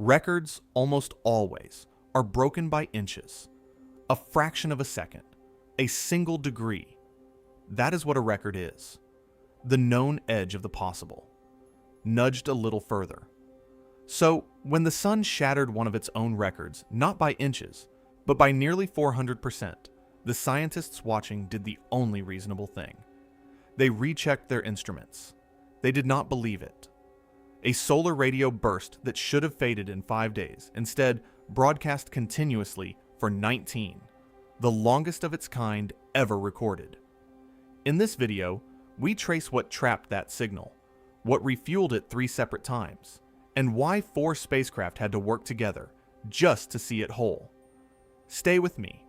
Records almost always are broken by inches, a fraction of a second, a single degree. That is what a record is. The known edge of the possible, nudged a little further. So, when the sun shattered one of its own records, not by inches, but by nearly 400%, the scientists watching did the only reasonable thing. They rechecked their instruments. They did not believe it. A solar radio burst that should have faded in 5 days, instead broadcast continuously for 19, the longest of its kind ever recorded. In this video, we trace what trapped that signal, what refueled it 3 separate times, and why 4 spacecraft had to work together just to see it whole. Stay with me,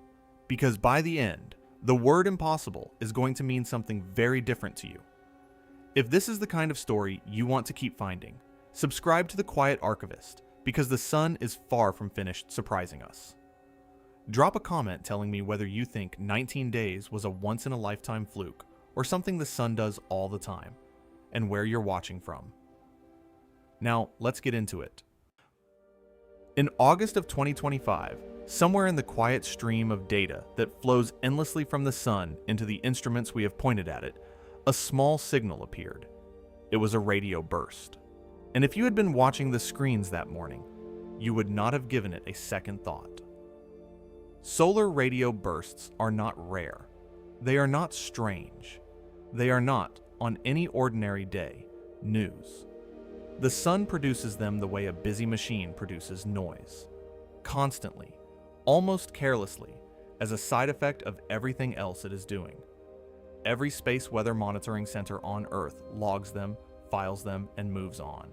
because by the end, the word impossible is going to mean something very different to you. If this is the kind of story you want to keep finding, subscribe to The Quiet Archivist, because the sun is far from finished surprising us. Drop a comment telling me whether you think 19 days was a once-in-a-lifetime fluke or something the sun does all the time, and where you're watching from. Now, let's get into it. In August of 2025, somewhere in the quiet stream of data that flows endlessly from the sun into the instruments we have pointed at it, a small signal appeared. It was a radio burst. And if you had been watching the screens that morning, you would not have given it a second thought. Solar radio bursts are not rare. They are not strange. They are not, on any ordinary day, news. The sun produces them the way a busy machine produces noise. Constantly, almost carelessly, as a side effect of everything else it is doing. Every space weather monitoring center on Earth logs them, files them, and moves on.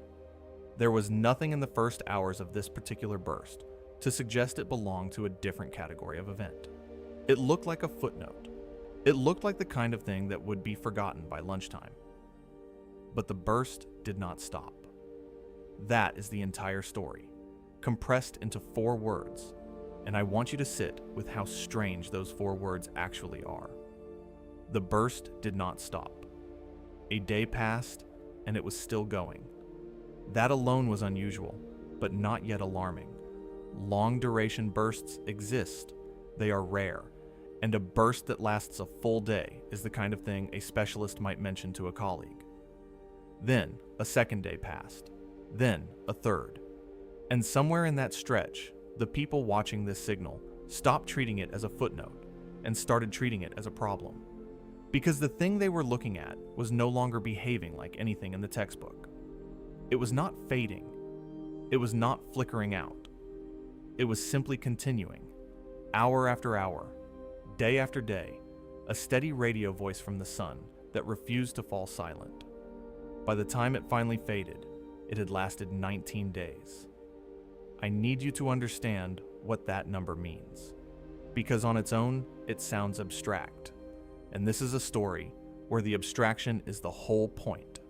There was nothing in the first hours of this particular burst to suggest it belonged to a different category of event. It looked like a footnote. It looked like the kind of thing that would be forgotten by lunchtime. But the burst did not stop. That is the entire story, compressed into 4 words, and I want you to sit with how strange those 4 words actually are. The burst did not stop. A day passed, and it was still going. That alone was unusual, but not yet alarming. Long-duration bursts exist. They are rare, and a burst that lasts a full day is the kind of thing a specialist might mention to a colleague. Then, a second day passed. Then, a third. And somewhere in that stretch, the people watching this signal stopped treating it as a footnote and started treating it as a problem. Because the thing they were looking at was no longer behaving like anything in the textbook. It was not fading. It was not flickering out. It was simply continuing, hour after hour, day after day, a steady radio voice from the sun that refused to fall silent. By the time it finally faded, it had lasted 19 days. I need you to understand what that number means, because on its own, it sounds abstract, and this is a story where the abstraction is the whole point.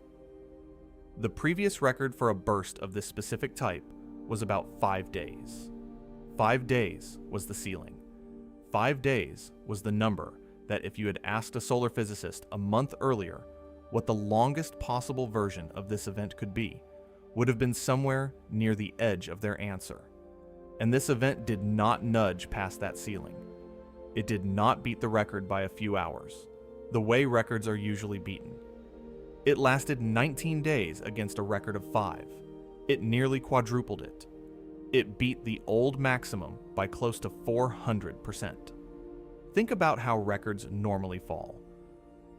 The previous record for a burst of this specific type was about 5 days. 5 days was the ceiling. 5 days was the number that if you had asked a solar physicist a month earlier what the longest possible version of this event could be, would have been somewhere near the edge of their answer. And this event did not nudge past that ceiling. It did not beat the record by a few hours, the way records are usually beaten. It lasted 19 days against a record of 5. It nearly quadrupled it. It beat the old maximum by close to 400%. Think about how records normally fall.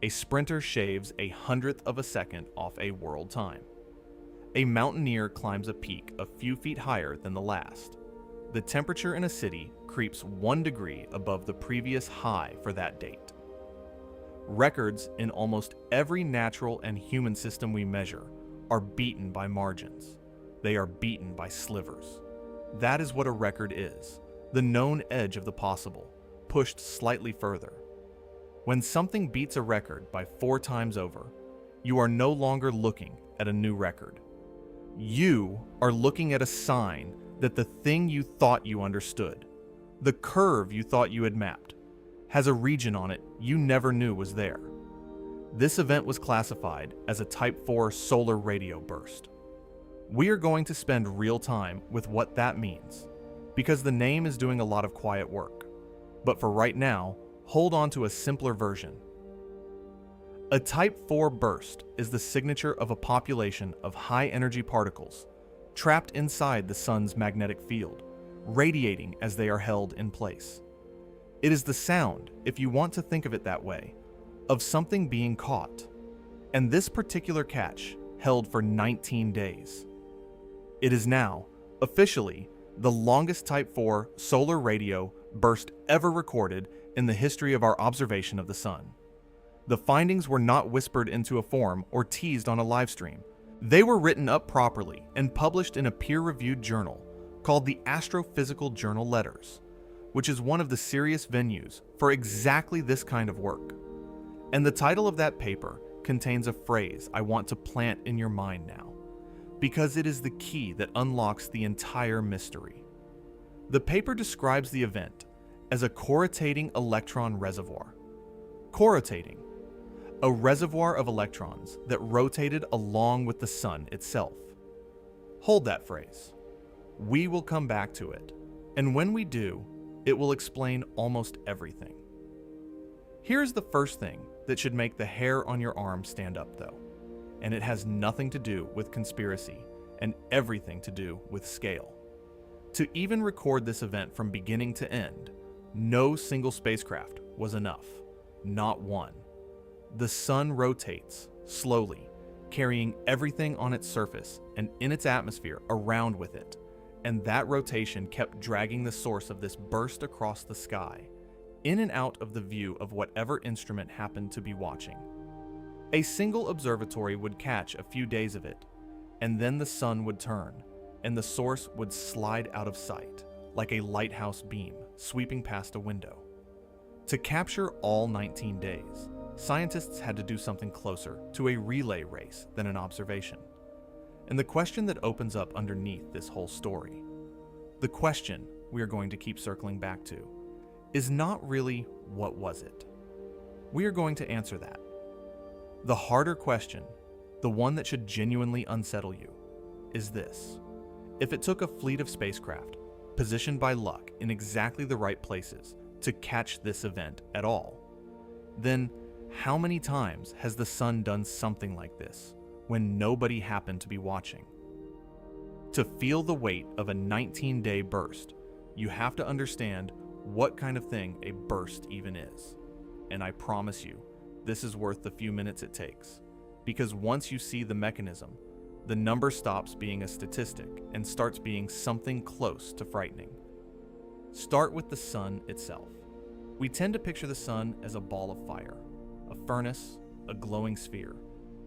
A sprinter shaves 1/100th of a second off a world time. A mountaineer climbs a peak a few feet higher than the last. The temperature in a city creeps 1 degree above the previous high for that date. Records in almost every natural and human system we measure are beaten by margins. They are beaten by slivers. That is what a record is, the known edge of the possible, pushed slightly further. When something beats a record by 4 times over, you are no longer looking at a new record. You are looking at a sign that the thing you thought you understood, the curve you thought you had mapped, has a region on it you never knew was there. This event was classified as a Type 4 solar radio burst. We are going to spend real time with what that means, because the name is doing a lot of quiet work. But for right now, hold on to a simpler version. A Type 4 burst is the signature of a population of high-energy particles trapped inside the sun's magnetic field, radiating as they are held in place. It is the sound, if you want to think of it that way, of something being caught. And this particular catch held for 19 days. It is now, officially, the longest Type 4 solar radio burst ever recorded in the history of our observation of the sun. The findings were not whispered into a form or teased on a live stream. They were written up properly and published in a peer-reviewed journal called the Astrophysical Journal Letters, which is one of the serious venues for exactly this kind of work. And the title of that paper contains a phrase I want to plant in your mind now, because it is the key that unlocks the entire mystery. The paper describes the event as a corrotating electron reservoir. Corrotating, a reservoir of electrons that rotated along with the sun itself. Hold that phrase. We will come back to it, and when we do, it will explain almost everything. Here's the first thing that should make the hair on your arm stand up, though, and it has nothing to do with conspiracy and everything to do with scale. To even record this event from beginning to end, no single spacecraft was enough, not one. The sun rotates slowly, carrying everything on its surface and in its atmosphere around with it, and that rotation kept dragging the source of this burst across the sky, in and out of the view of whatever instrument happened to be watching. A single observatory would catch a few days of it, and then the sun would turn, and the source would slide out of sight, like a lighthouse beam sweeping past a window. To capture all 19 days, scientists had to do something closer to a relay race than an observation. And the question that opens up underneath this whole story, the question we are going to keep circling back to, is not really what was it. We are going to answer that. The harder question, the one that should genuinely unsettle you, is this. If it took a fleet of spacecraft, positioned by luck in exactly the right places, to catch this event at all, then how many times has the sun done something like this when nobody happened to be watching? To feel the weight of a 19-day burst, you have to understand what kind of thing a burst even is. And I promise you, this is worth the few minutes it takes. Because once you see the mechanism, the number stops being a statistic and starts being something close to frightening. Start with the sun itself. We tend to picture the sun as a ball of fire, a furnace, a glowing sphere.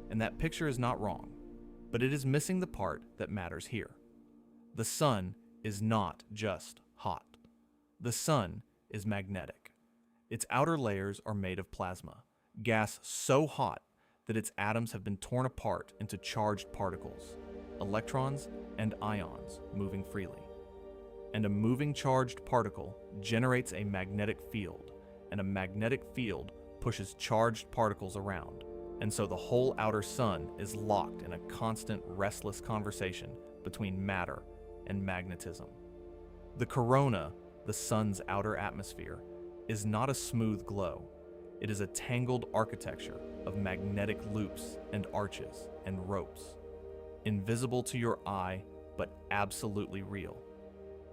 And that picture is not wrong, but it is missing the part that matters here. The sun is not just hot. The sun is magnetic. Its outer layers are made of plasma, gas so hot that its atoms have been torn apart into charged particles, electrons and ions moving freely. And a moving charged particle generates a magnetic field, and a magnetic field pushes charged particles around, and so the whole outer sun is locked in a constant, restless conversation between matter and magnetism. The corona, the sun's outer atmosphere, is not a smooth glow. It is a tangled architecture of magnetic loops and arches and ropes, invisible to your eye, but absolutely real.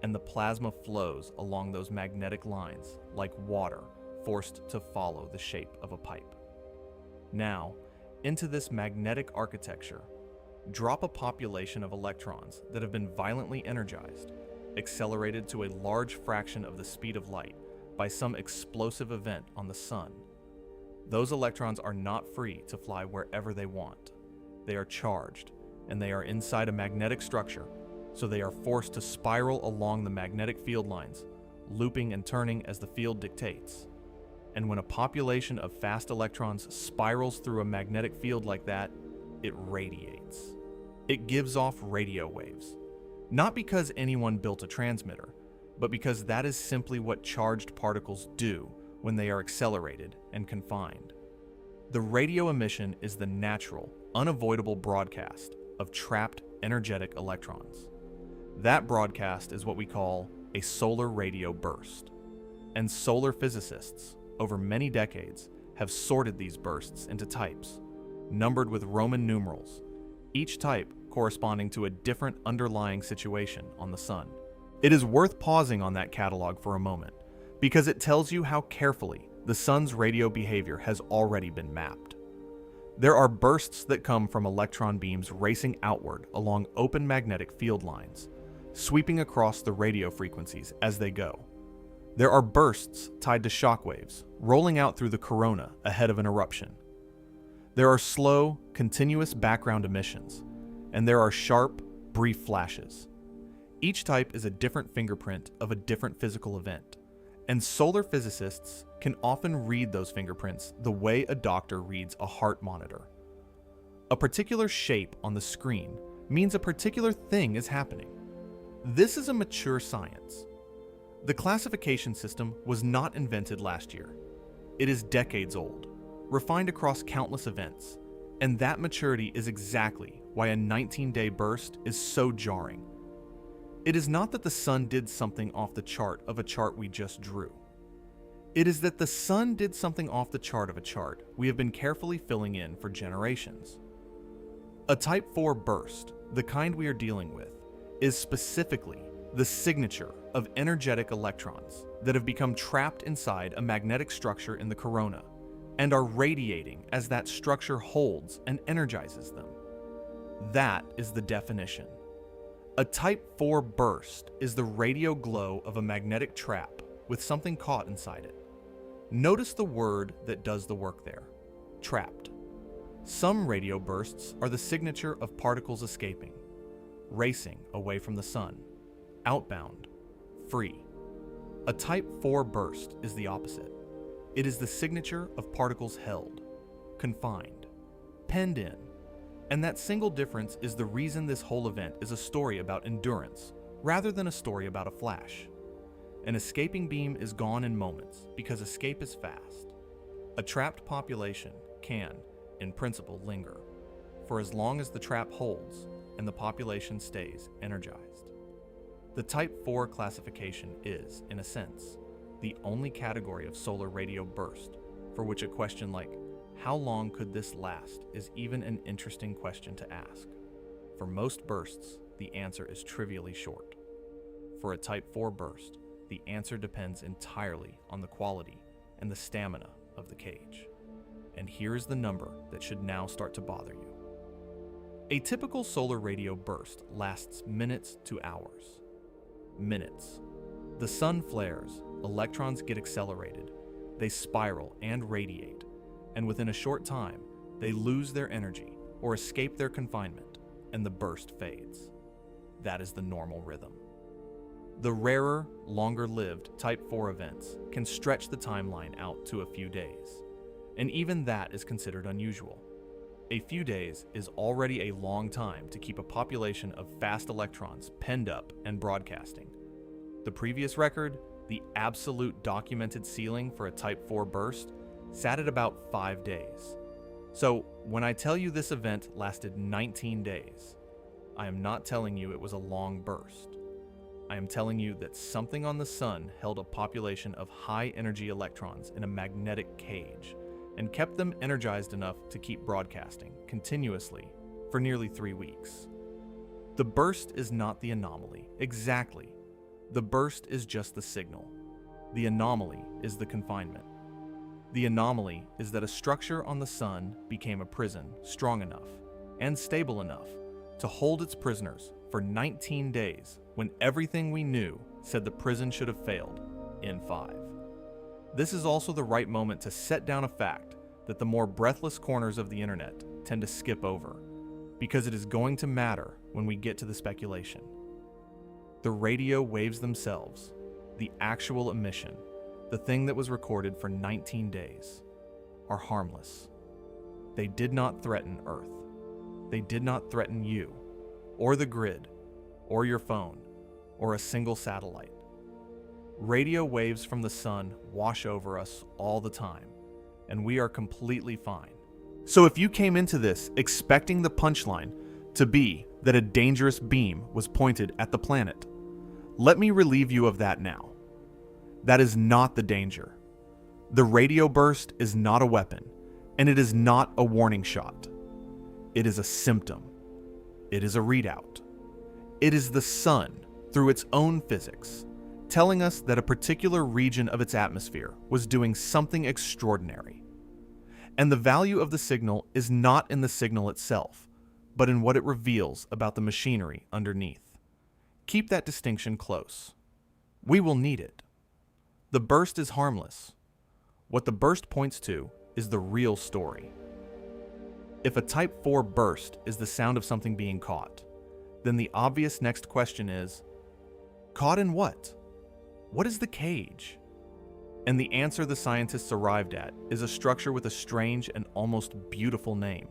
And the plasma flows along those magnetic lines like water forced to follow the shape of a pipe. Now, into this magnetic architecture, drop a population of electrons that have been violently energized, accelerated to a large fraction of the speed of light by some explosive event on the sun. Those electrons are not free to fly wherever they want. They are charged, and they are inside a magnetic structure, so they are forced to spiral along the magnetic field lines, looping and turning as the field dictates. And when a population of fast electrons spirals through a magnetic field like that, it radiates. It gives off radio waves. Not because anyone built a transmitter, but because that is simply what charged particles do when they are accelerated and confined. The radio emission is the natural, unavoidable broadcast of trapped energetic electrons. That broadcast is what we call a solar radio burst. And solar physicists, over many decades, have sorted these bursts into types, numbered with Roman numerals, each type corresponding to a different underlying situation on the sun. It is worth pausing on that catalog for a moment, because it tells you how carefully the sun's radio behavior has already been mapped. There are bursts that come from electron beams racing outward along open magnetic field lines, sweeping across the radio frequencies as they go. There are bursts tied to shock waves, rolling out through the corona ahead of an eruption. There are slow, continuous background emissions, and there are sharp, brief flashes. Each type is a different fingerprint of a different physical event, and solar physicists can often read those fingerprints the way a doctor reads a heart monitor. A particular shape on the screen means a particular thing is happening. This is a mature science. The classification system was not invented last year. It is decades old, refined across countless events, and that maturity is exactly why a 19-day burst is so jarring. It is not that the sun did something off the chart of a chart we just drew. It is that the sun did something off the chart of a chart we have been carefully filling in for generations. A Type 4 burst, the kind we are dealing with, is specifically the signature of energetic electrons that have become trapped inside a magnetic structure in the corona and are radiating as that structure holds and energizes them. That is the definition. A Type 4 burst is the radio glow of a magnetic trap with something caught inside it. Notice the word that does the work there: trapped. Some radio bursts are the signature of particles escaping, racing away from the sun, outbound, free. A Type 4 burst is the opposite. It is the signature of particles held, confined, penned in, and that single difference is the reason this whole event is a story about endurance rather than a story about a flash. An escaping beam is gone in moments because escape is fast. A trapped population can, in principle, linger for as long as the trap holds and the population stays energized. The Type 4 classification is, in a sense, the only category of solar radio burst for which a question like, how long could this last, is even an interesting question to ask. For most bursts, the answer is trivially short. For a Type 4 burst, the answer depends entirely on the quality and the stamina of the cage. And here is the number that should now start to bother you. A typical solar radio burst lasts minutes to hours. Minutes. The sun flares, electrons get accelerated, they spiral and radiate, and within a short time, they lose their energy or escape their confinement, and the burst fades. That is the normal rhythm. The rarer, longer-lived Type 4 events can stretch the timeline out to a few days, and even that is considered unusual. A few days is already a long time to keep a population of fast electrons penned up and broadcasting. The previous record, the absolute documented ceiling for a Type 4 burst, sat at about 5 days. So when I tell you this event lasted 19 days, I am not telling you it was a long burst. I am telling you that something on the sun held a population of high-energy electrons in a magnetic cage and kept them energized enough to keep broadcasting continuously for nearly 3 weeks. The burst is not the anomaly, exactly. The burst is just the signal. The anomaly is the confinement. The anomaly is that a structure on the sun became a prison strong enough and stable enough to hold its prisoners for 19 days when everything we knew said the prison should have failed in 5. This is also the right moment to set down a fact that the more breathless corners of the internet tend to skip over, because it is going to matter when we get to the speculation. The radio waves themselves, the actual emission, the thing that was recorded for 19 days, are harmless. They did not threaten Earth. They did not threaten you, or the grid, or your phone, or a single satellite. Radio waves from the sun wash over us all the time, and we are completely fine. So if you came into this expecting the punchline to be that a dangerous beam was pointed at the planet. Let me relieve you of that now. That is not the danger. The radio burst is not a weapon, and it is not a warning shot. It is a symptom. It is a readout. It is the sun, through its own physics, telling us that a particular region of its atmosphere was doing something extraordinary. And the value of the signal is not in the signal itself, but in what it reveals about the machinery underneath. Keep that distinction close. We will need it. The burst is harmless. What the burst points to is the real story. If a Type 4 burst is the sound of something being caught, then the obvious next question is, caught in what? What is the cage? And the answer the scientists arrived at is a structure with a strange and almost beautiful name.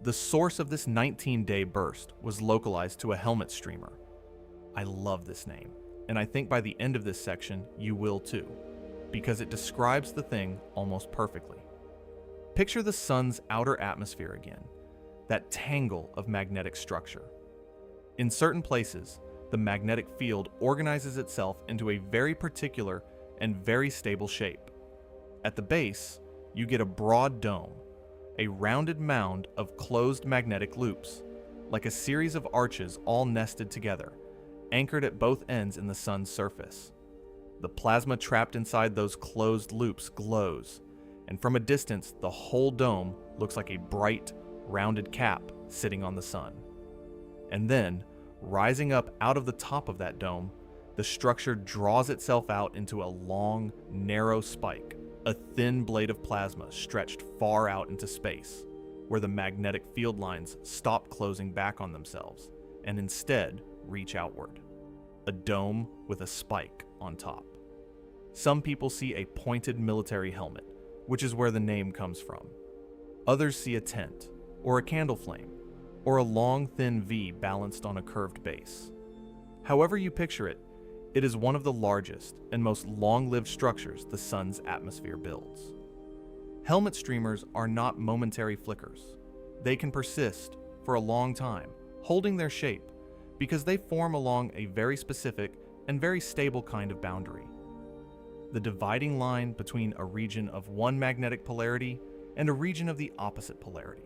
The source of this 19-day burst was localized to a helmet streamer. I love this name, and I think by the end of this section you will too, because it describes the thing almost perfectly. Picture the sun's outer atmosphere again, that tangle of magnetic structure. In certain places, the magnetic field organizes itself into a very particular and very stable shape. At the base, you get a broad dome, a rounded mound of closed magnetic loops, like a series of arches all nested together, anchored at both ends in the sun's surface. The plasma trapped inside those closed loops glows, and from a distance, the whole dome looks like a bright, rounded cap sitting on the sun. And then, rising up out of the top of that dome, the structure draws itself out into a long, narrow spike, a thin blade of plasma stretched far out into space, where the magnetic field lines stop closing back on themselves and instead reach outward. A dome with a spike on top. Some people see a pointed military helmet, which is where the name comes from. Others see a tent, or a candle flame, or a long, thin V balanced on a curved base. However you picture it, it is one of the largest and most long-lived structures the sun's atmosphere builds. Helmet streamers are not momentary flickers. They can persist for a long time, holding their shape, because they form along a very specific and very stable kind of boundary. The dividing line between a region of one magnetic polarity and a region of the opposite polarity,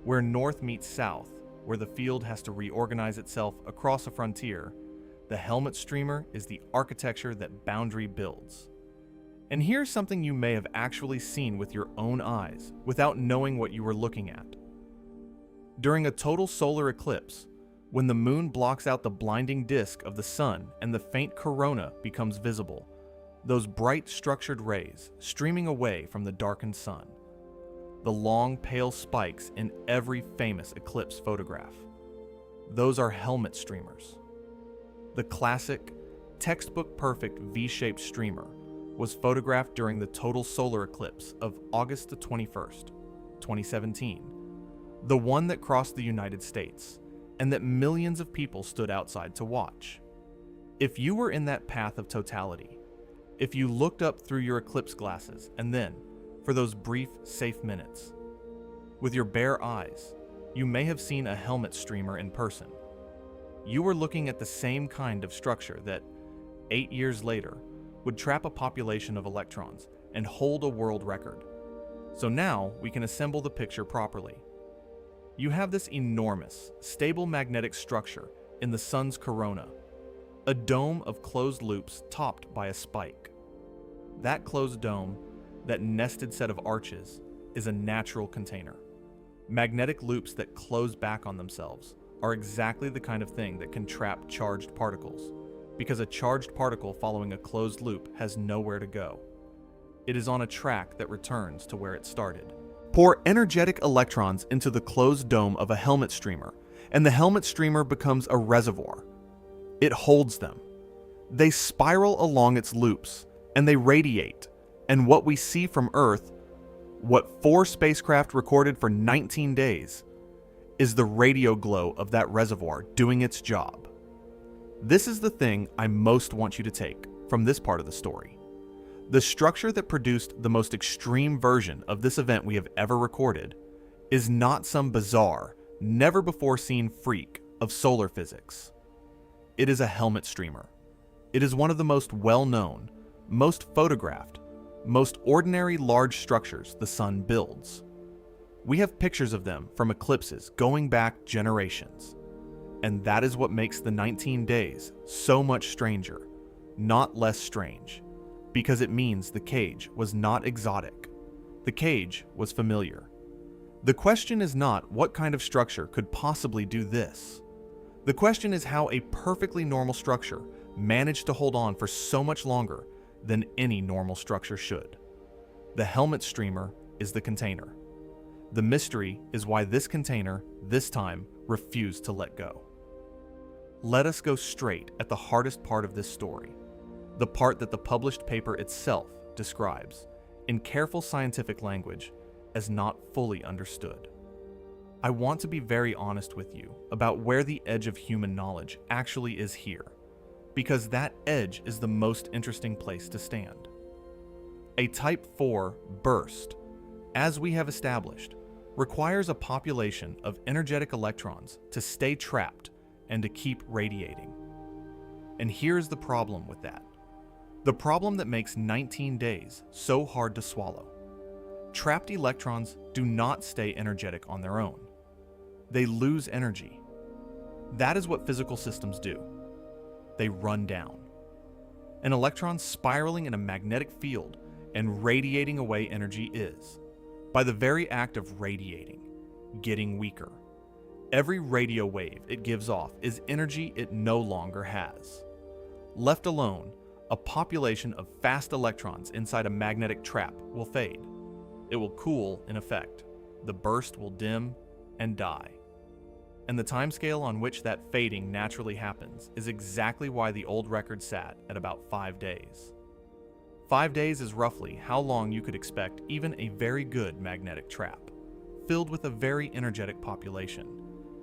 where north meets south, where the field has to reorganize itself across a frontier. The helmet streamer is the architecture that boundary builds. And here's something you may have actually seen with your own eyes without knowing what you were looking at. During a total solar eclipse, when the moon blocks out the blinding disk of the sun and the faint corona becomes visible, those bright structured rays streaming away from the darkened sun, the long pale spikes in every famous eclipse photograph, those are helmet streamers. The classic, textbook-perfect V-shaped streamer was photographed during the total solar eclipse of August the 21st, 2017, the one that crossed the United States, and that millions of people stood outside to watch. If you were in that path of totality, if you looked up through your eclipse glasses and then, for those brief, safe minutes, with your bare eyes, you may have seen a helmet streamer in person. You were looking at the same kind of structure that, 8 years later, would trap a population of electrons and hold a world record. So now we can assemble the picture properly. You have this enormous, stable magnetic structure in the sun's corona, a dome of closed loops topped by a spike. That closed dome, that nested set of arches, is a natural container. Magnetic loops that close back on themselves are exactly the kind of thing that can trap charged particles, because a charged particle following a closed loop has nowhere to go. It is on a track that returns to where it started. Pour energetic electrons into the closed dome of a helmet streamer, and the helmet streamer becomes a reservoir. It holds them. They spiral along its loops, and they radiate, and what we see from Earth, what 4 spacecraft recorded for 19 days, is the radio glow of that reservoir doing its job. This is the thing I most want you to take from this part of the story. The structure that produced the most extreme version of this event we have ever recorded is not some bizarre, never-before-seen freak of solar physics. It is a helmet streamer. It is one of the most well-known, most photographed, most ordinary large structures the Sun builds. We have pictures of them from eclipses going back generations. And that is what makes the 19 days so much stranger, not less strange, because it means the cage was not exotic. The cage was familiar. The question is not what kind of structure could possibly do this. The question is how a perfectly normal structure managed to hold on for so much longer than any normal structure should. The helmet streamer is the container. The mystery is why this container, this time, refused to let go. Let us go straight at the hardest part of this story, the part that the published paper itself describes, in careful scientific language, as not fully understood. I want to be very honest with you about where the edge of human knowledge actually is here, because that edge is the most interesting place to stand. A Type 4 burst, as we have established, requires a population of energetic electrons to stay trapped and to keep radiating. And here's the problem with that. The problem that makes 19 days so hard to swallow. Trapped electrons do not stay energetic on their own. They lose energy. That is what physical systems do. They run down. An electron spiraling in a magnetic field and radiating away energy is, by the very act of radiating, getting weaker. Every radio wave it gives off is energy it no longer has. Left alone, a population of fast electrons inside a magnetic trap will fade. It will cool in effect. The burst will dim and die. And the timescale on which that fading naturally happens is exactly why the old record sat at about 5 days. 5 days is roughly how long you could expect even a very good magnetic trap, filled with a very energetic population,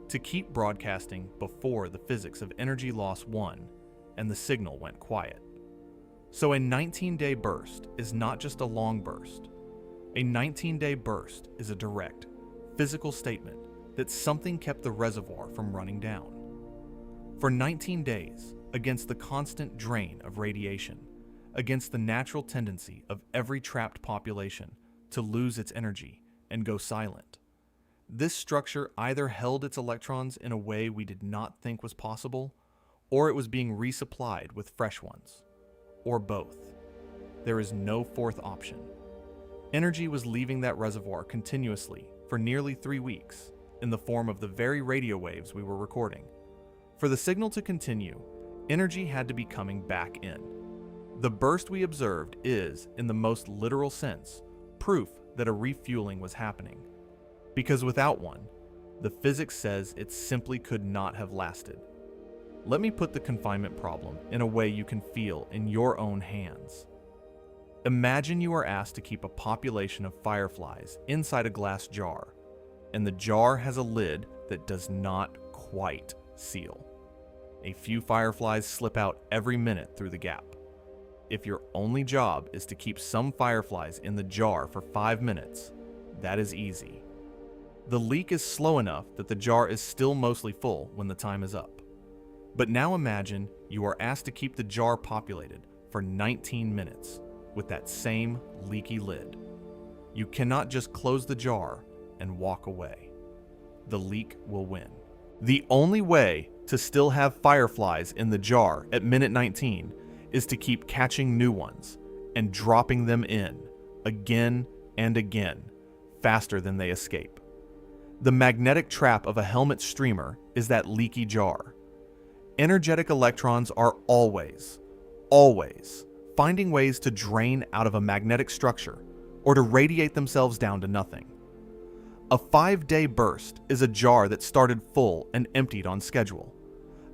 to keep broadcasting before the physics of energy loss won and the signal went quiet. So a 19-day burst is not just a long burst. A 19-day burst is a direct, physical statement that something kept the reservoir from running down. For 19 days, against the constant drain of radiation, against the natural tendency of every trapped population to lose its energy and go silent, this structure either held its electrons in a way we did not think was possible, or it was being resupplied with fresh ones, or both. There is no fourth option. Energy was leaving that reservoir continuously for nearly 3 weeks in the form of the very radio waves we were recording. For the signal to continue, energy had to be coming back in. The burst we observed is, in the most literal sense, proof that a refueling was happening. Because without one, the physics says it simply could not have lasted. Let me put the confinement problem in a way you can feel in your own hands. Imagine you are asked to keep a population of fireflies inside a glass jar, and the jar has a lid that does not quite seal. A few fireflies slip out every minute through the gap. If your only job is to keep some fireflies in the jar for 5 minutes, that is easy. The leak is slow enough that the jar is still mostly full when the time is up. But now imagine you are asked to keep the jar populated for 19 minutes with that same leaky lid. You cannot just close the jar and walk away. The leak will win. The only way to still have fireflies in the jar at minute 19 is to keep catching new ones and dropping them in again and again, faster than they escape. The magnetic trap of a helmet streamer is that leaky jar. Energetic electrons are always finding ways to drain out of a magnetic structure or to radiate themselves down to nothing. A 5-day burst is a jar that started full and emptied on schedule.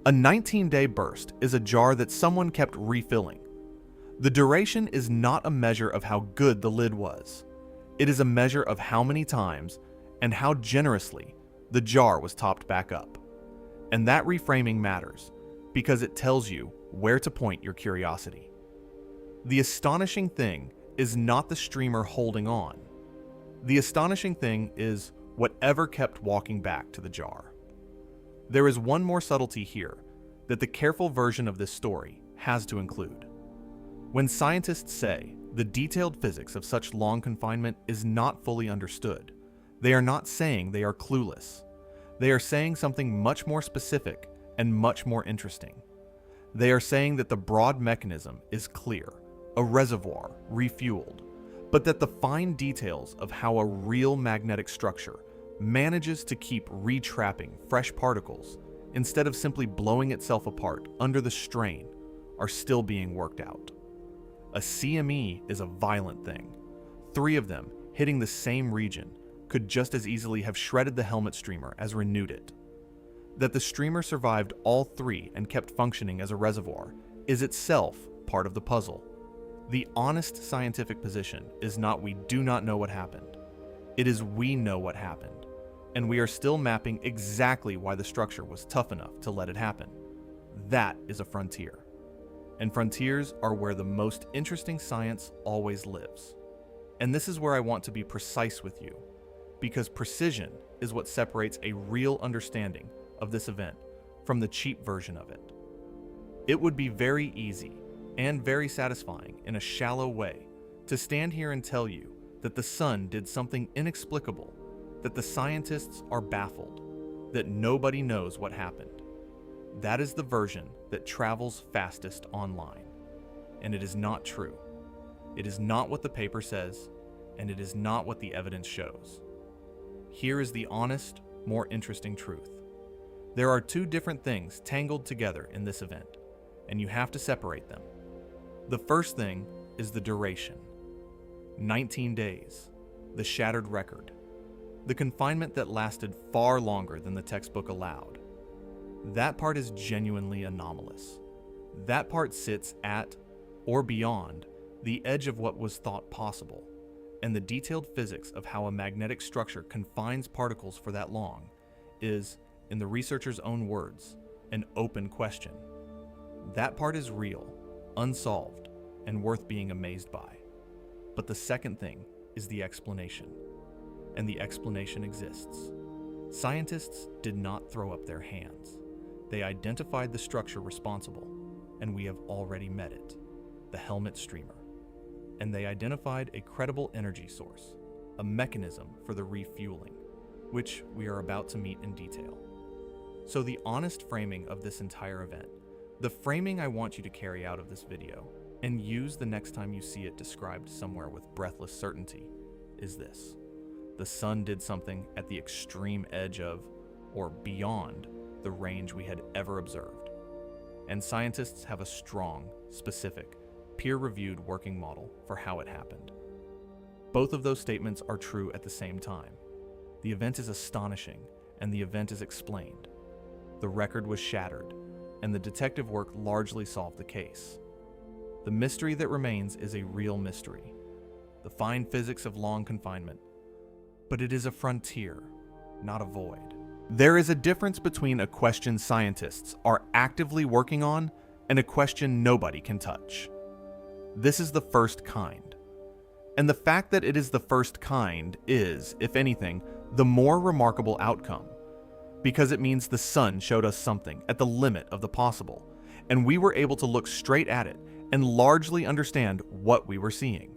A 19-day burst is a jar that someone kept refilling. The duration is not a measure of how good the lid was. It is a measure of how many times and how generously the jar was topped back up. And that reframing matters because it tells you where to point your curiosity. The astonishing thing is not the streamer holding on. The astonishing thing is whatever kept walking back to the jar. There is one more subtlety here that the careful version of this story has to include. When scientists say the detailed physics of such long confinement is not fully understood, they are not saying they are clueless. They are saying something much more specific and much more interesting. They are saying that the broad mechanism is clear, a reservoir, refueled, but that the fine details of how a real magnetic structure manages to keep retrapping fresh particles instead of simply blowing itself apart under the strain are still being worked out. A CME is a violent thing. 3 of them, hitting the same region, could just as easily have shredded the helmet streamer as renewed it. That the streamer survived all 3 and kept functioning as a reservoir is itself part of the puzzle. The honest scientific position is not we do not know what happened. It is we know what happened, and we are still mapping exactly why the structure was tough enough to let it happen. That is a frontier. And frontiers are where the most interesting science always lives. And this is where I want to be precise with you, because precision is what separates a real understanding of this event from the cheap version of it. It would be very easy and very satisfying in a shallow way to stand here and tell you that the sun did something inexplicable, that the scientists are baffled, that nobody knows what happened. That is the version that travels fastest online. And it is not true. It is not what the paper says, and it is not what the evidence shows. Here is the honest, more interesting truth. There are 2 different things tangled together in this event, and you have to separate them. The first thing is the duration. 19 days, the shattered record, the confinement that lasted far longer than the textbook allowed. That part is genuinely anomalous. That part sits at, or beyond, the edge of what was thought possible, and the detailed physics of how a magnetic structure confines particles for that long is, in the researcher's own words, an open question. That part is real, unsolved, and worth being amazed by. But the second thing is the explanation, and the explanation exists. Scientists did not throw up their hands. They identified the structure responsible, and we have already met it, the helmet streamer. And they identified a credible energy source, a mechanism for the refueling, which we are about to meet in detail. So the honest framing of this entire event, the framing I want you to carry out of this video, and use the next time you see it described somewhere with breathless certainty, is this. The sun did something at the extreme edge of, or beyond, the range we had ever observed. And scientists have a strong, specific, peer-reviewed working model for how it happened. Both of those statements are true at the same time. The event is astonishing, and the event is explained. The record was shattered, and the detective work largely solved the case. The mystery that remains is a real mystery, the fine physics of long confinement, but it is a frontier, not a void. There is a difference between a question scientists are actively working on and a question nobody can touch. This is the first kind. And the fact that it is the first kind is, if anything, the more remarkable outcome, because it means the sun showed us something at the limit of the possible, and we were able to look straight at it and largely understand what we were seeing.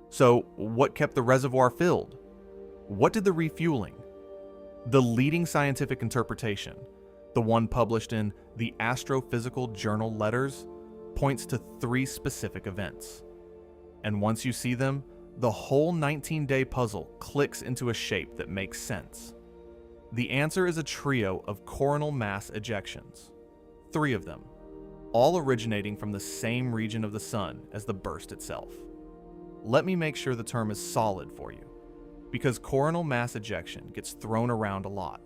So, what kept the reservoir filled? What did the refueling? The leading scientific interpretation, the one published in the Astrophysical Journal Letters, points to 3 specific events. And once you see them, the whole 19-day puzzle clicks into a shape that makes sense. The answer is a trio of coronal mass ejections, 3 of them, all originating from the same region of the sun as the burst itself. Let me make sure the term is solid for you, because coronal mass ejection gets thrown around a lot,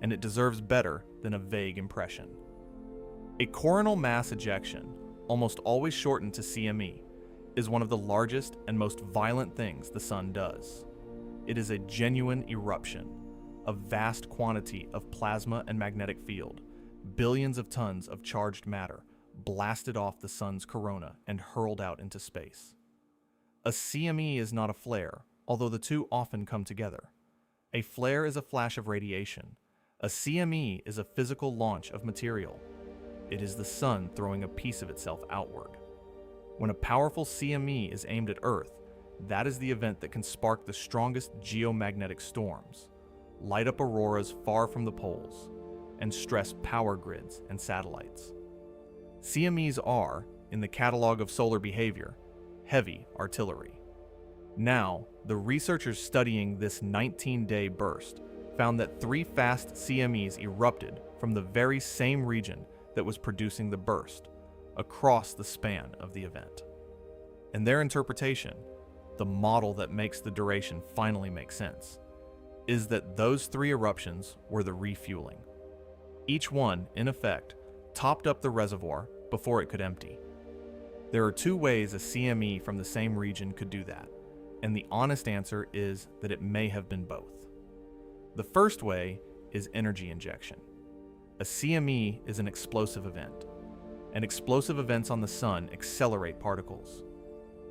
and it deserves better than a vague impression. A coronal mass ejection, almost always shortened to CME, is one of the largest and most violent things the sun does. It is a genuine eruption, a vast quantity of plasma and magnetic field, billions of tons of charged matter blasted off the sun's corona and hurled out into space. A CME is not a flare, although the two often come together. A flare is a flash of radiation. A CME is a physical launch of material. It is the sun throwing a piece of itself outward. When a powerful CME is aimed at Earth, that is the event that can spark the strongest geomagnetic storms, light up auroras far from the poles, and stress power grids and satellites. CMEs are, in the catalog of solar behavior, heavy artillery. Now, the researchers studying this 19-day burst found that 3 fast CMEs erupted from the very same region that was producing the burst, across the span of the event. In their interpretation, the model that makes the duration finally make sense, is that those 3 eruptions were the refueling. Each one, in effect, topped up the reservoir before it could empty. There are 2 ways a CME from the same region could do that, and the honest answer is that it may have been both. The first way is energy injection. A CME is an explosive event, and explosive events on the sun accelerate particles.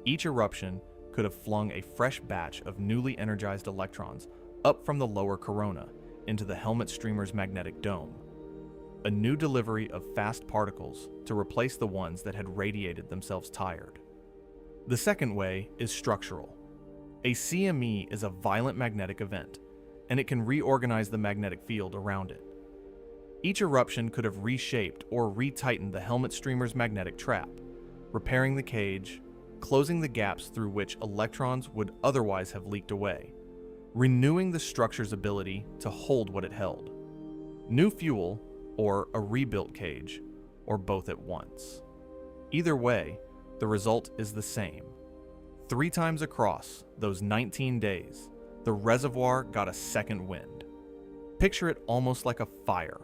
Each eruption could have flung a fresh batch of newly energized electrons up from the lower corona into the helmet streamer's magnetic dome, a new delivery of fast particles to replace the ones that had radiated themselves tired. The second way is structural. A CME is a violent magnetic event, and it can reorganize the magnetic field around it. Each eruption could have reshaped or retightened the helmet streamer's magnetic trap, repairing the cage, closing the gaps through which electrons would otherwise have leaked away, renewing the structure's ability to hold what it held. New fuel, or a rebuilt cage, or both at once. Either way, the result is the same. 3 times across those 19 days, the reservoir got a second wind. Picture it almost like a fire.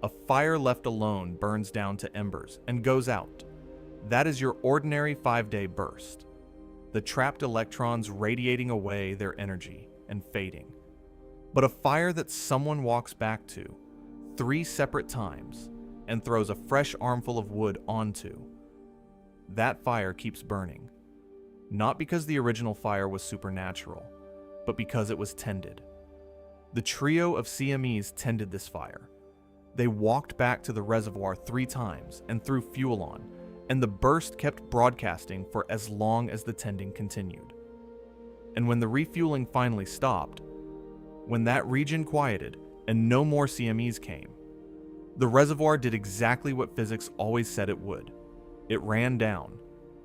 A fire left alone burns down to embers and goes out. That is your ordinary 5-day burst. The trapped electrons radiating away their energy and fading. But a fire that someone walks back to 3 separate times and throws a fresh armful of wood onto. That fire keeps burning. Not because the original fire was supernatural, but because it was tended. The trio of CMEs tended this fire. They walked back to the reservoir 3 times and threw fuel on, and the burst kept broadcasting for as long as the tending continued. And when the refueling finally stopped, when that region quieted and no more CMEs came, the reservoir did exactly what physics always said it would. It ran down,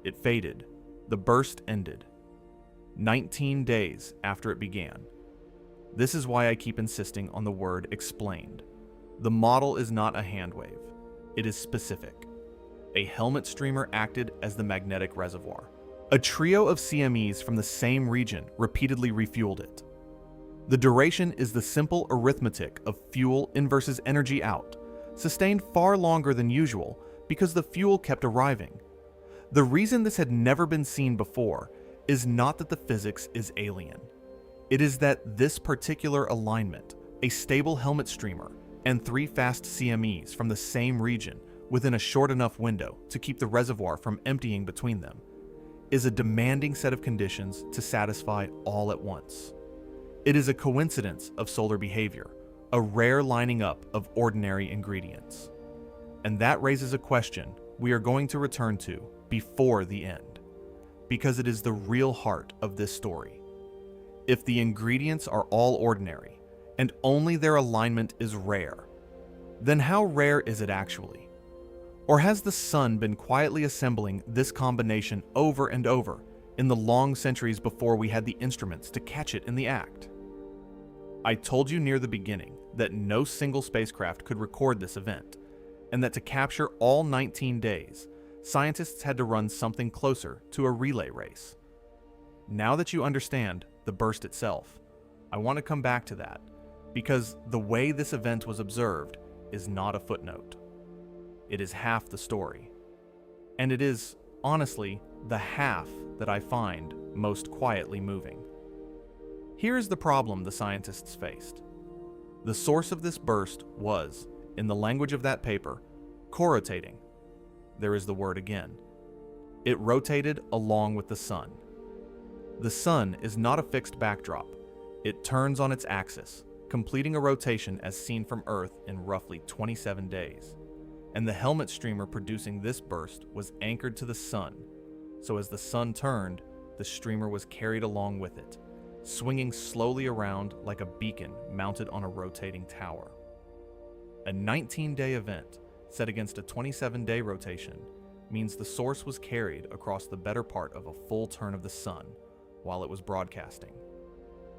it faded, the burst ended. 19 days after it began. This is why I keep insisting on the word explained. The model is not a hand wave. It is specific. A helmet streamer acted as the magnetic reservoir. A trio of CMEs from the same region repeatedly refueled it. The duration is the simple arithmetic of fuel in versus energy out, sustained far longer than usual because the fuel kept arriving. The reason this had never been seen before is not that the physics is alien. It is that this particular alignment, a stable helmet streamer, and 3 fast CMEs from the same region within a short enough window to keep the reservoir from emptying between them, is a demanding set of conditions to satisfy all at once. It is a coincidence of solar behavior, a rare lining up of ordinary ingredients. And that raises a question we are going to return to before the end, because it is the real heart of this story. If the ingredients are all ordinary, and only their alignment is rare, then how rare is it actually? Or has the sun been quietly assembling this combination over and over in the long centuries before we had the instruments to catch it in the act? I told you near the beginning that no single spacecraft could record this event, and that to capture all 19 days, scientists had to run something closer to a relay race. Now that you understand the burst itself, I want to come back to that, because the way this event was observed is not a footnote. It is half the story. And it is, honestly, the half that I find most quietly moving. Here is the problem the scientists faced. The source of this burst was, in the language of that paper, corrotating. There is the word again. It rotated along with the sun. The sun is not a fixed backdrop. It turns on its axis, completing a rotation as seen from Earth in roughly 27 days. And the helmet streamer producing this burst was anchored to the sun, so as the sun turned, the streamer was carried along with it, swinging slowly around like a beacon mounted on a rotating tower. A 19-day event set against a 27-day rotation means the source was carried across the better part of a full turn of the sun while it was broadcasting.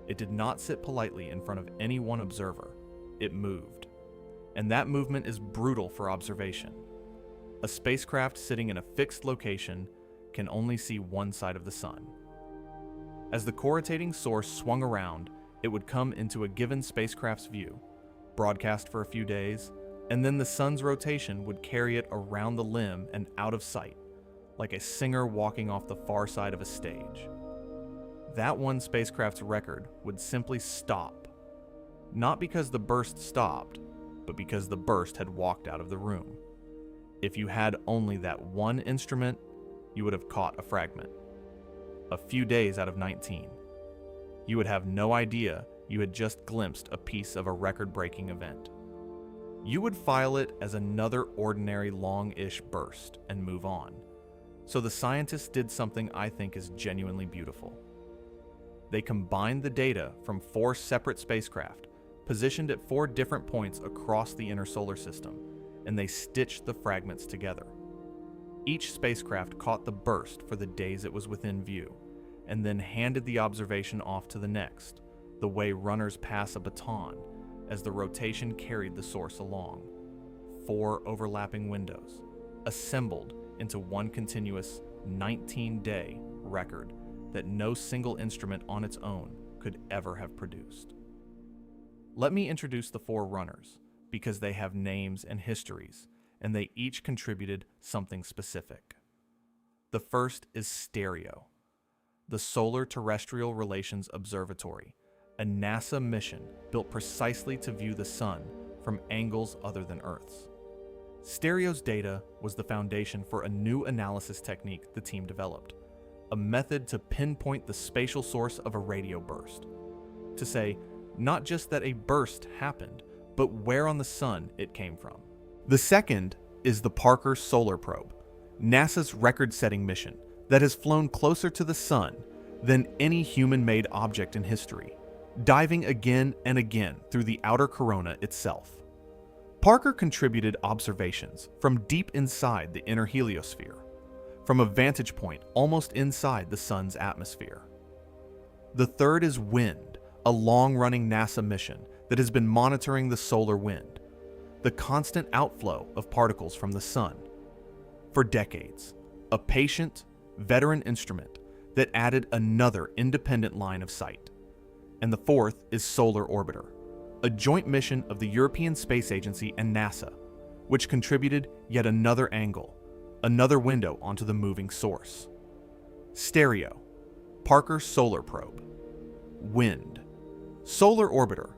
It did not sit politely in front of any one observer. It moved. And that movement is brutal for observation. A spacecraft sitting in a fixed location can only see one side of the sun. As the corrotating source swung around, it would come into a given spacecraft's view, broadcast for a few days, and then the sun's rotation would carry it around the limb and out of sight, like a singer walking off the far side of a stage. That one spacecraft's record would simply stop, not because the burst stopped, but because the burst had walked out of the room. If you had only that one instrument, you would have caught a fragment. A few days out of 19. You would have no idea you had just glimpsed a piece of a record-breaking event. You would file it as another ordinary long-ish burst and move on. So the scientists did something I think is genuinely beautiful. They combined the data from 4 separate spacecraft, positioned at 4 different points across the inner solar system, and they stitched the fragments together. Each spacecraft caught the burst for the days it was within view, and then handed the observation off to the next, the way runners pass a baton as the rotation carried the source along. 4 overlapping windows, assembled into one continuous 19-day record that no single instrument on its own could ever have produced. Let me introduce the 4 runners, because they have names and histories, and they each contributed something specific. The first is Stereo, the Solar Terrestrial Relations Observatory, a NASA mission built precisely to view the sun from angles other than Earth's. Stereo's data was the foundation for a new analysis technique the team developed, a method to pinpoint the spatial source of a radio burst, to say not just that a burst happened, but where on the sun it came from. The second is the Parker Solar Probe, NASA's record-setting mission that has flown closer to the sun than any human-made object in history, diving again and again through the outer corona itself. Parker contributed observations from deep inside the inner heliosphere, from a vantage point almost inside the sun's atmosphere. The third is WIND, a long-running NASA mission that has been monitoring the solar wind, the constant outflow of particles from the sun, for decades, a patient, veteran instrument that added another independent line of sight. And the fourth is Solar Orbiter, a joint mission of the European Space Agency and NASA, which contributed yet another angle, another window onto the moving source. Stereo, Parker Solar Probe, WIND, Solar Orbiter,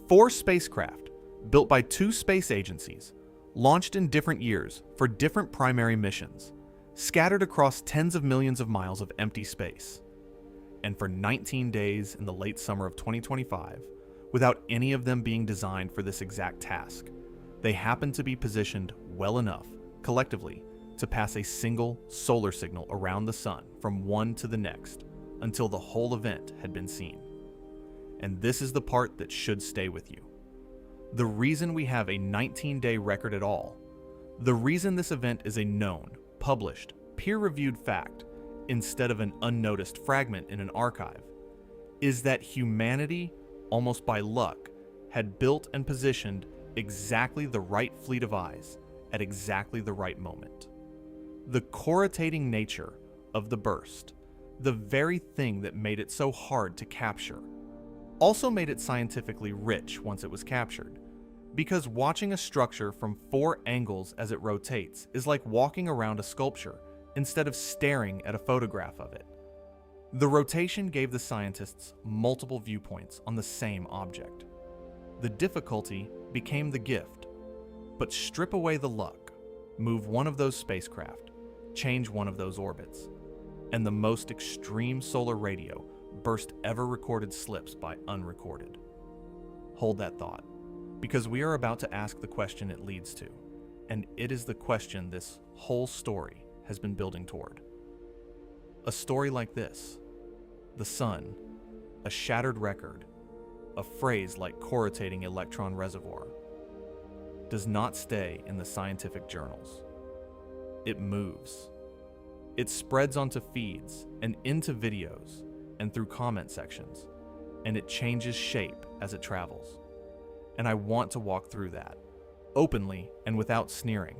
4 spacecraft built by 2 space agencies, launched in different years for different primary missions, scattered across tens of millions of miles of empty space. And for 19 days in the late summer of 2025, without any of them being designed for this exact task, they happened to be positioned well enough, collectively, to pass a single solar signal around the sun from one to the next until the whole event had been seen. And this is the part that should stay with you. The reason we have a 19-day record at all, the reason this event is a known, published, peer-reviewed fact instead of an unnoticed fragment in an archive, is that humanity, almost by luck, had built and positioned exactly the right fleet of eyes at exactly the right moment. The corrotating nature of the burst, the very thing that made it so hard to capture, also made it scientifically rich once it was captured, because watching a structure from 4 angles as it rotates is like walking around a sculpture instead of staring at a photograph of it. The rotation gave the scientists multiple viewpoints on the same object. The difficulty became the gift, but strip away the luck, move one of those spacecraft, change one of those orbits, and the most extreme solar radio burst ever recorded slips by unrecorded. Hold that thought, because we are about to ask the question it leads to, and it is the question this whole story has been building toward. A story like this, the sun, a shattered record, a phrase like corrotating electron reservoir, does not stay in the scientific journals. It moves. It spreads onto feeds and into videos and through comment sections, and it changes shape as it travels. And I want to walk through that, openly and without sneering,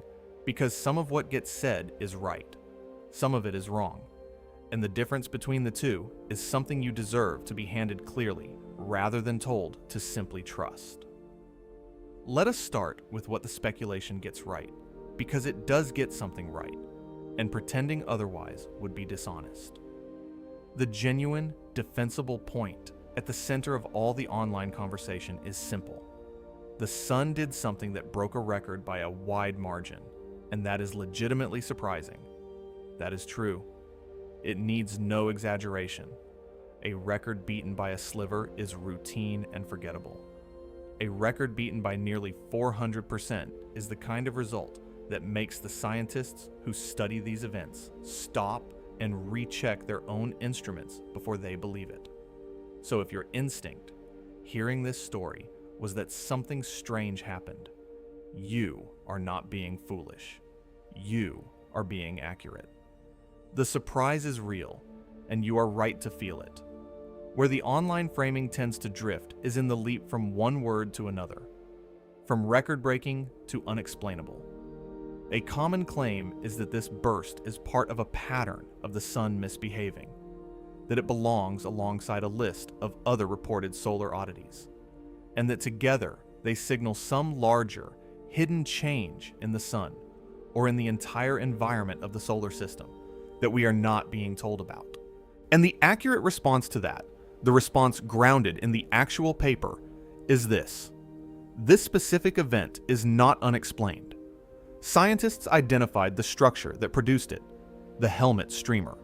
because some of what gets said is right, some of it is wrong, and the difference between the two is something you deserve to be handed clearly, rather than told to simply trust. Let us start with what the speculation gets right, because it does get something right, and pretending otherwise would be dishonest. The genuine, defensible point at the center of all the online conversation is simple. The sun did something that broke a record by a wide margin, and that is legitimately surprising. That is true. It needs no exaggeration. A record beaten by a sliver is routine and forgettable. A record beaten by nearly 400% is the kind of result that makes the scientists who study these events stop and recheck their own instruments before they believe it. So if your instinct, hearing this story, was that something strange happened, you are not being foolish. You are being accurate. The surprise is real, and you are right to feel it. Where the online framing tends to drift is in the leap from one word to another, from record-breaking to unexplainable. A common claim is that this burst is part of a pattern of the sun misbehaving, that it belongs alongside a list of other reported solar oddities, and that together they signal some larger, hidden change in the sun or in the entire environment of the solar system that we are not being told about. And the accurate response to that, the response grounded in the actual paper, is this. This specific event is not unexplained. Scientists identified the structure that produced it, the helmet streamer.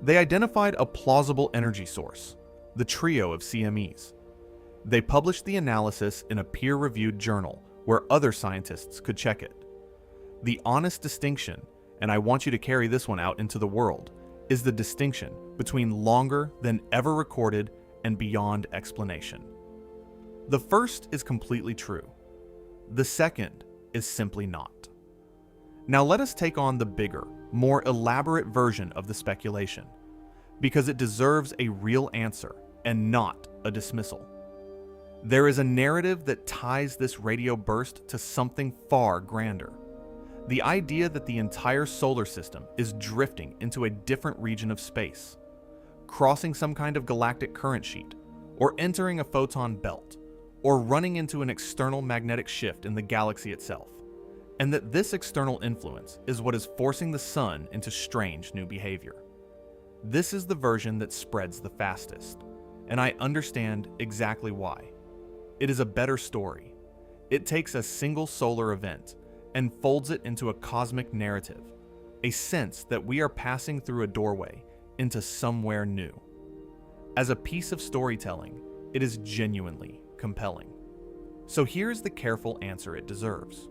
They identified a plausible energy source, the trio of CMEs. They published the analysis in a peer-reviewed journal where other scientists could check it. The honest distinction, and I want you to carry this one out into the world, is the distinction between longer than ever recorded and beyond explanation. The first is completely true. The second is simply not. Now let us take on the bigger, more elaborate version of the speculation, because it deserves a real answer and not a dismissal. There is a narrative that ties this radio burst to something far grander. The idea that the entire solar system is drifting into a different region of space, crossing some kind of galactic current sheet, or entering a photon belt, or running into an external magnetic shift in the galaxy itself, and that this external influence is what is forcing the sun into strange new behavior. This is the version that spreads the fastest, and I understand exactly why. It is a better story. It takes a single solar event and folds it into a cosmic narrative, a sense that we are passing through a doorway into somewhere new. As a piece of storytelling, it is genuinely compelling. So here's the careful answer it deserves.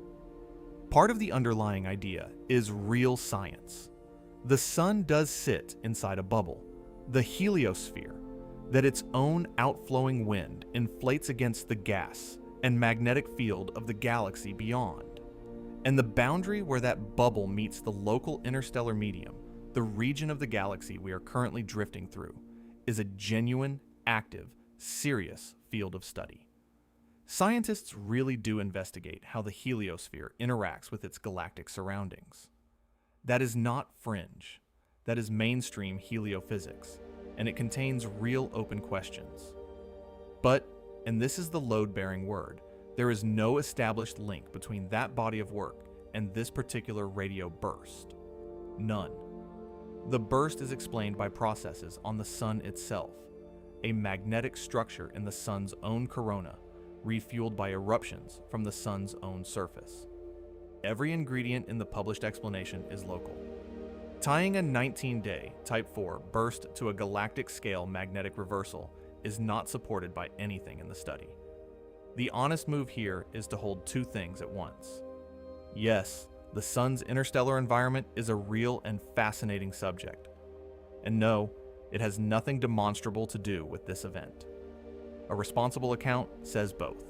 Part of the underlying idea is real science. The sun does sit inside a bubble, the heliosphere, that its own outflowing wind inflates against the gas and magnetic field of the galaxy beyond. And the boundary where that bubble meets the local interstellar medium, the region of the galaxy we are currently drifting through, is a genuine, active, serious field of study. Scientists really do investigate how the heliosphere interacts with its galactic surroundings. That is not fringe. That is mainstream heliophysics, and it contains real open questions. But, and this is the load-bearing word, there is no established link between that body of work and this particular radio burst. None. The burst is explained by processes on the sun itself, a magnetic structure in the sun's own corona, refueled by eruptions from the sun's own surface. Every ingredient in the published explanation is local. Tying a 19-day Type 4 burst to a galactic scale magnetic reversal is not supported by anything in the study. The honest move here is to hold two things at once. Yes, the sun's interstellar environment is a real and fascinating subject. And no, it has nothing demonstrable to do with this event. A responsible account says both.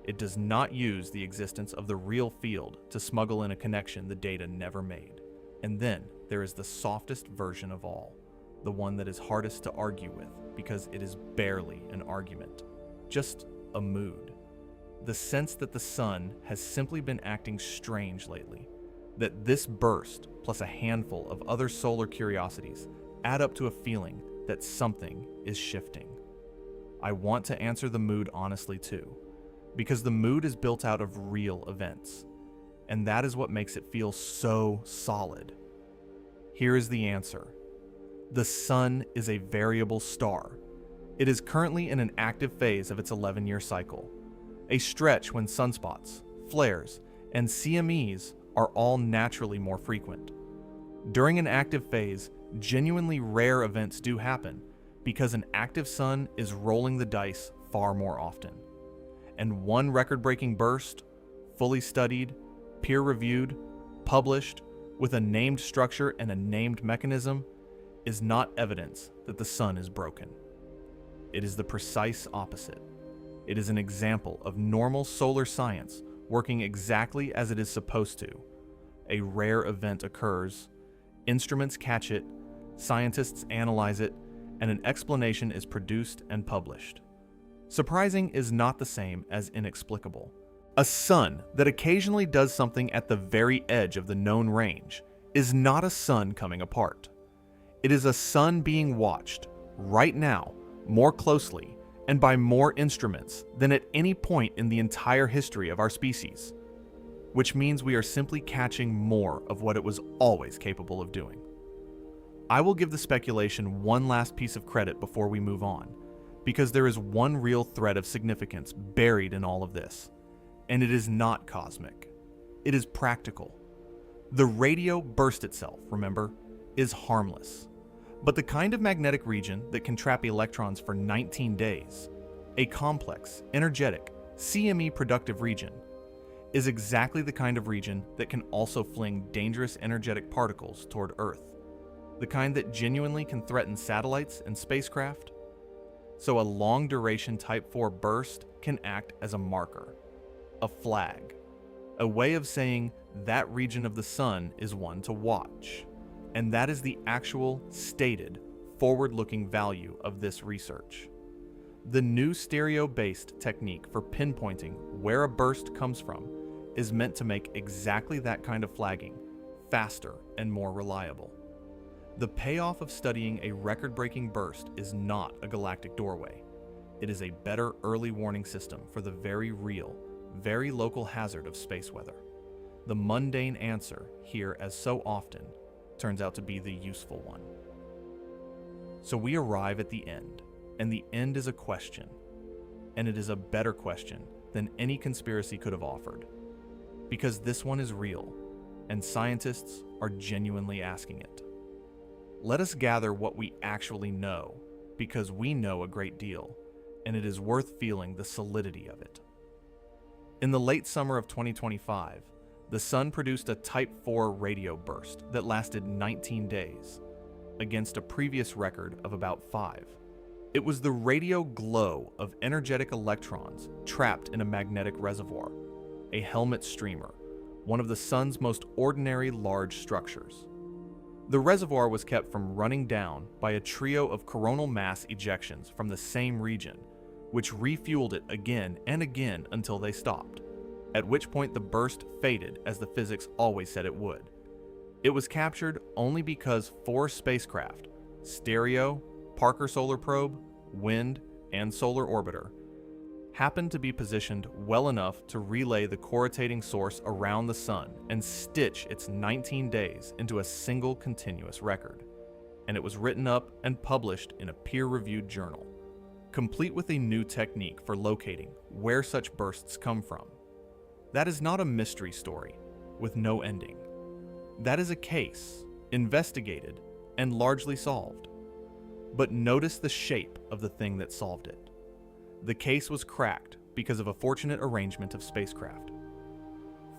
It does not use the existence of the real field to smuggle in a connection the data never made. And then there is the softest version of all, the one that is hardest to argue with because it is barely an argument, just a mood. The sense that the sun has simply been acting strange lately, that this burst plus a handful of other solar curiosities add up to a feeling that something is shifting. I want to answer the mood honestly too, because the mood is built out of real events, and that is what makes it feel so solid. Here is the answer. The sun is a variable star. It is currently in an active phase of its 11-year cycle, a stretch when sunspots, flares, and CMEs are all naturally more frequent. During an active phase, genuinely rare events do happen because an active sun is rolling the dice far more often. And one record-breaking burst, fully studied, peer-reviewed, published, with a named structure and a named mechanism, is not evidence that the sun is broken. It is the precise opposite. It is an example of normal solar science working exactly as it is supposed to. A rare event occurs, instruments catch it, scientists analyze it, and an explanation is produced and published. Surprising is not the same as inexplicable. A sun that occasionally does something at the very edge of the known range is not a sun coming apart. It is a sun being watched, right now, more closely, and by more instruments than at any point in the entire history of our species, which means we are simply catching more of what it was always capable of doing. I will give the speculation one last piece of credit before we move on, because there is one real thread of significance buried in all of this, and it is not cosmic. It is practical. The radio burst itself, remember, is harmless. But the kind of magnetic region that can trap electrons for 19 days, a complex, energetic, CME productive region, is exactly the kind of region that can also fling dangerous energetic particles toward Earth, the kind that genuinely can threaten satellites and spacecraft. So a long-duration Type 4 burst can act as a marker, a flag, a way of saying that region of the sun is one to watch. And that is the actual, stated, forward-looking value of this research. The new stereo-based technique for pinpointing where a burst comes from is meant to make exactly that kind of flagging faster and more reliable. The payoff of studying a record-breaking burst is not a galactic doorway. It is a better early warning system for the very real, very local hazard of space weather. The mundane answer, here as so often, turns out to be the useful one. So we arrive at the end, and the end is a question, and it is a better question than any conspiracy could have offered, because this one is real, and scientists are genuinely asking it. Let us gather what we actually know, because we know a great deal, and it is worth feeling the solidity of it. In the late summer of 2025, the sun produced a Type 4 radio burst that lasted 19 days, against a previous record of about 5. It was the radio glow of energetic electrons trapped in a magnetic reservoir, a helmet streamer, one of the sun's most ordinary large structures. The reservoir was kept from running down by a trio of coronal mass ejections from the same region, which refueled it again and again until they stopped, at which point the burst faded as the physics always said it would. It was captured only because 4 spacecraft, Stereo, Parker Solar Probe, Wind, and Solar Orbiter, happened to be positioned well enough to relay the corrotating source around the sun and stitch its 19 days into a single continuous record. And it was written up and published in a peer-reviewed journal, complete with a new technique for locating where such bursts come from. That is not a mystery story with no ending. That is a case, investigated, and largely solved. But notice the shape of the thing that solved it. The case was cracked because of a fortunate arrangement of spacecraft.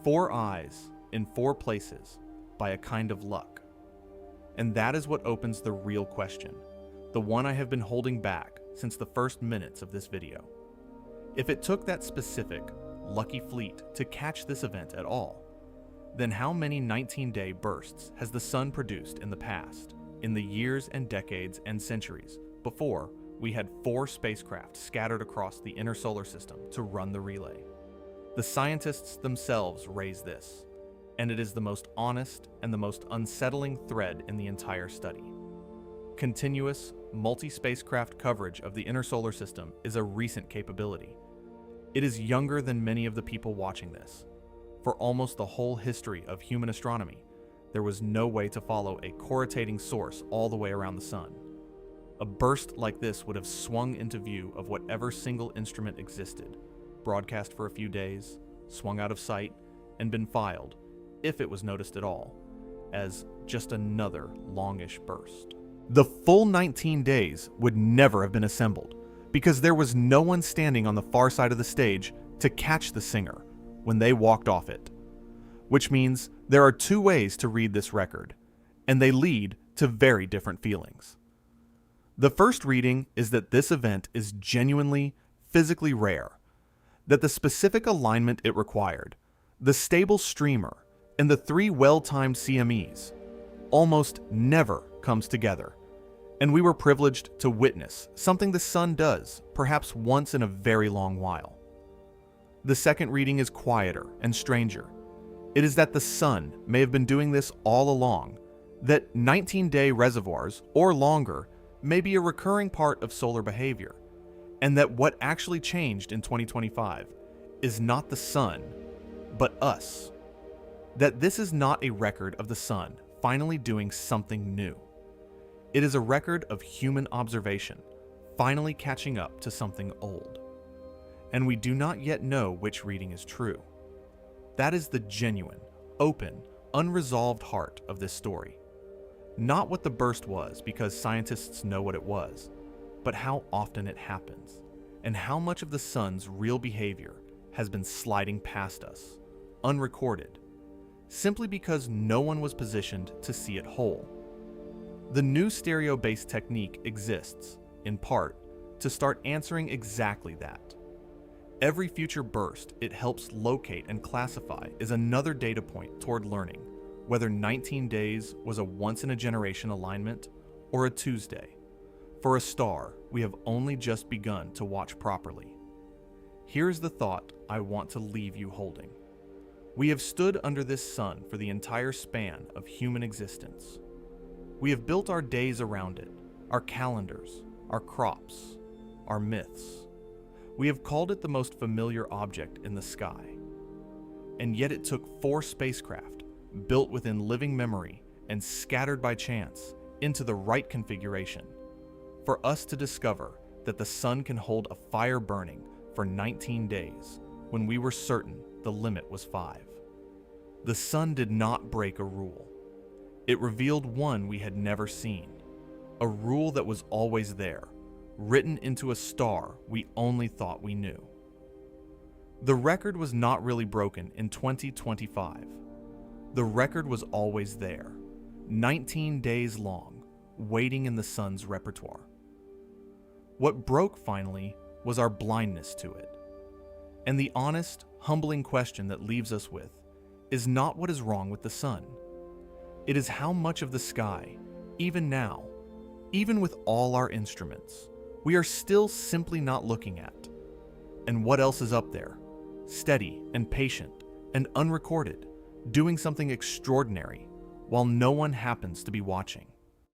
4 eyes in 4 places by a kind of luck. And that is what opens the real question, the one I have been holding back since the first minutes of this video. If it took that specific, lucky fleet to catch this event at all, then how many 19-day bursts has the sun produced in the past, in the years and decades and centuries before we had 4 spacecraft scattered across the inner solar system to run the relay? The scientists themselves raise this, and it is the most honest and the most unsettling thread in the entire study. Continuous, multi-spacecraft coverage of the inner solar system is a recent capability. It is younger than many of the people watching this. For almost the whole history of human astronomy, there was no way to follow a correlating source all the way around the sun. A burst like this would have swung into view of whatever single instrument existed, broadcast for a few days, swung out of sight, and been filed, if it was noticed at all, as just another longish burst. The full 19 days would never have been assembled, because there was no one standing on the far side of the stage to catch the singer when they walked off it. Which means there are 2 ways to read this record, and they lead to very different feelings. The first reading is that this event is genuinely, physically rare, that the specific alignment it required, the stable streamer, and the 3 well-timed CMEs almost never comes together, and we were privileged to witness something the sun does perhaps once in a very long while. The second reading is quieter and stranger. It is that the sun may have been doing this all along, that 19-day reservoirs or longer may be a recurring part of solar behavior, and that what actually changed in 2025 is not the sun, but us. That this is not a record of the sun finally doing something new. It is a record of human observation, finally catching up to something old. And we do not yet know which reading is true. That is the genuine, open, unresolved heart of this story. Not what the burst was, because scientists know what it was, but how often it happens, and how much of the sun's real behavior has been sliding past us, unrecorded, simply because no one was positioned to see it whole. The new stereo-based technique exists, in part, to start answering exactly that. Every future burst it helps locate and classify is another data point toward learning whether 19 days was a once-in-a-generation alignment or a Tuesday. For a star we have only just begun to watch properly. Here's the thought I want to leave you holding. We have stood under this sun for the entire span of human existence. We have built our days around it, our calendars, our crops, our myths. We have called it the most familiar object in the sky. And yet it took 4 spacecraft, built within living memory and scattered by chance into the right configuration, for us to discover that the sun can hold a fire burning for 19 days when we were certain the limit was 5. The sun did not break a rule. It revealed one we had never seen, a rule that was always there, written into a star we only thought we knew. The record was not really broken in 2025. The record was always there, 19 days long, waiting in the sun's repertoire. What broke finally was our blindness to it. And the honest, humbling question that leaves us with is not what is wrong with the sun. It is how much of the sky, even now, even with all our instruments, we are still simply not looking at. And what else is up there, steady and patient and unrecorded, doing something extraordinary while no one happens to be watching.